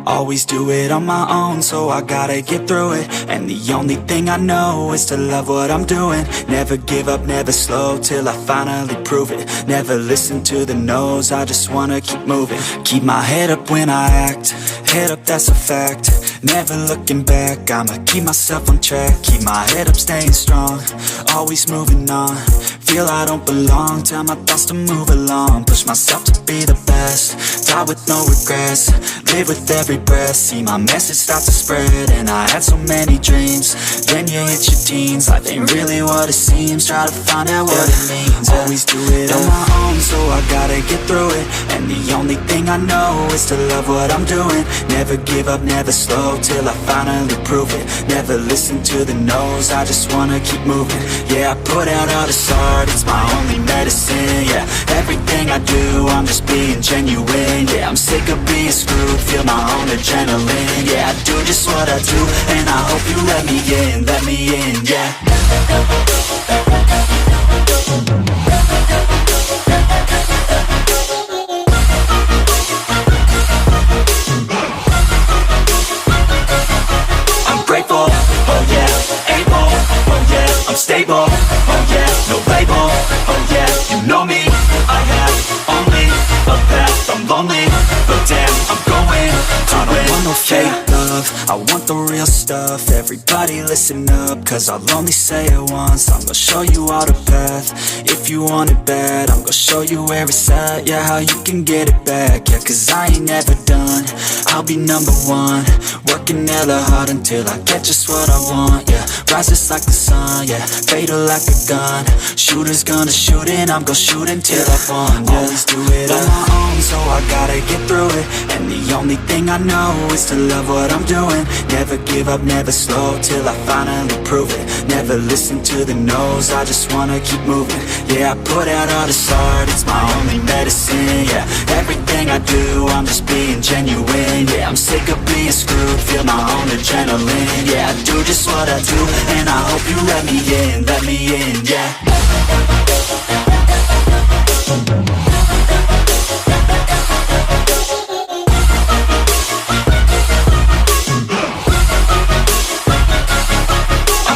Always do it on my own, so I gotta get through it. And the only thing I know is to love what I'm doing. Never give up, never slow, till I finally prove it. Never listen to the no's, I just wanna keep moving. Keep my head up when I act, head up, that's a fact. Never looking back, I'ma keep myself on track. Keep my head up, staying strong, always moving on. Feel I don't belong, tell my thoughts to move along. Push myself to be the best, die with no regrets. Live with every breath, see my message start to spread. And I had so many dreams, then you hit your teens. Life ain't really what it seems, try to find out what it means. Always do it on my own, so I gotta get through it. And the only thing I know is to love what I'm doing. Never give up, never slow, till I finally prove it. Never listen to the no's, I just wanna keep moving. Yeah, I put out all this art, it's my only medicine. Yeah, everything I do, I'm just being genuine. Yeah, I'm sick of being screwed, feel my own adrenaline. Yeah, I do just what I do, and I hope you let me in, yeah. I'm grateful, oh yeah, able, oh yeah, I'm stable, oh yeah, no label, oh yeah, you know me, I have only a path, I'm lonely, but damn, I'm going to win. I don't want no fake love, I want the real stuff. Everybody listen up, cause I'll only say it once. I'm gonna show you all the path, if you want it bad. I'm gonna show you where it's at, yeah, how you can get it back. Yeah, cause I ain't never done, I'll be number one. Working hella hard until I get just what I want, yeah. Rises like the sun, yeah, fatal like a gun. Shooter's gonna shoot and I'm gonna shoot until I've won, yeah. Always do it on my own, so I gotta get through it. And the only thing I know is to love what I'm doing. Never give up, never slow, till I finally prove it. Never listen to the no's, I just wanna keep moving. Yeah, I put out all this art, it's my only medicine. Yeah, everything I do, I'm just being genuine. Yeah, I'm sick of being screwed, feel my own adrenaline. Yeah, I do just what I do, and I hope you let me in, yeah.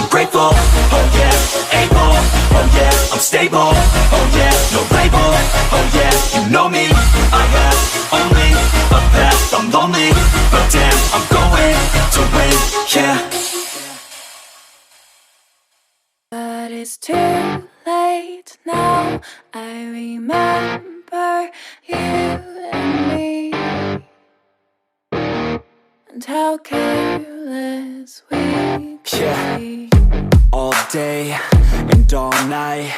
Grateful, oh yeah, able, oh yeah, I'm stable, oh yeah, no label, oh yeah, you know me, I have only a path, I'm lonely, but damn, I'm going to win, yeah. But it's too late now, I remember you and me, and how careless we could be. All day and all night,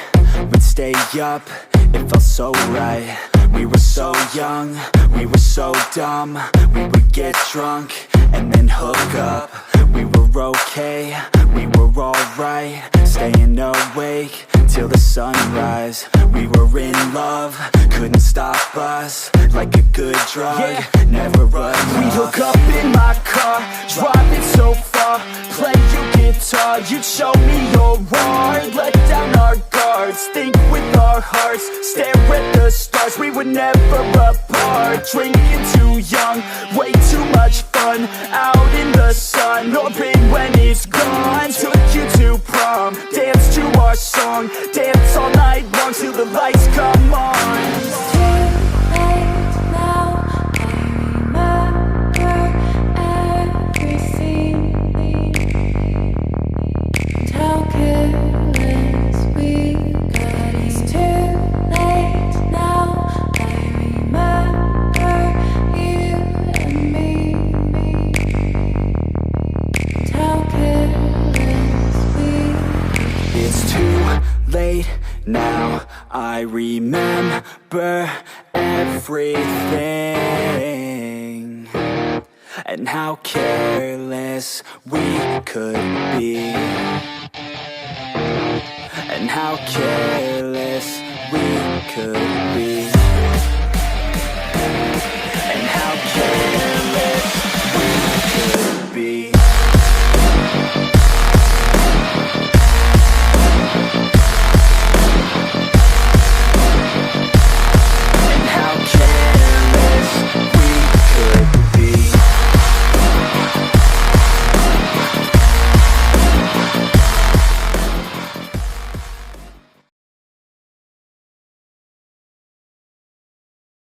we'd stay up, it felt so right. We were so young, we were so dumb. We would get drunk and then hook up. We were okay, we were alright, staying awake till the sunrise. We were in love, couldn't stop us, like a good drug, yeah. Never run. We'd hook up in my car, driving so far, play your guitar, you'd show me your art. Let down our guards, think with our hearts, stare at the stars. We were never apart, drinking too young, way too much fun, out in the sun, hoping when it's gone. Took you to prom, dance to our song, dance all night long till the lights come on. Now I remember everything, and how careless we could be, and how careless we could be.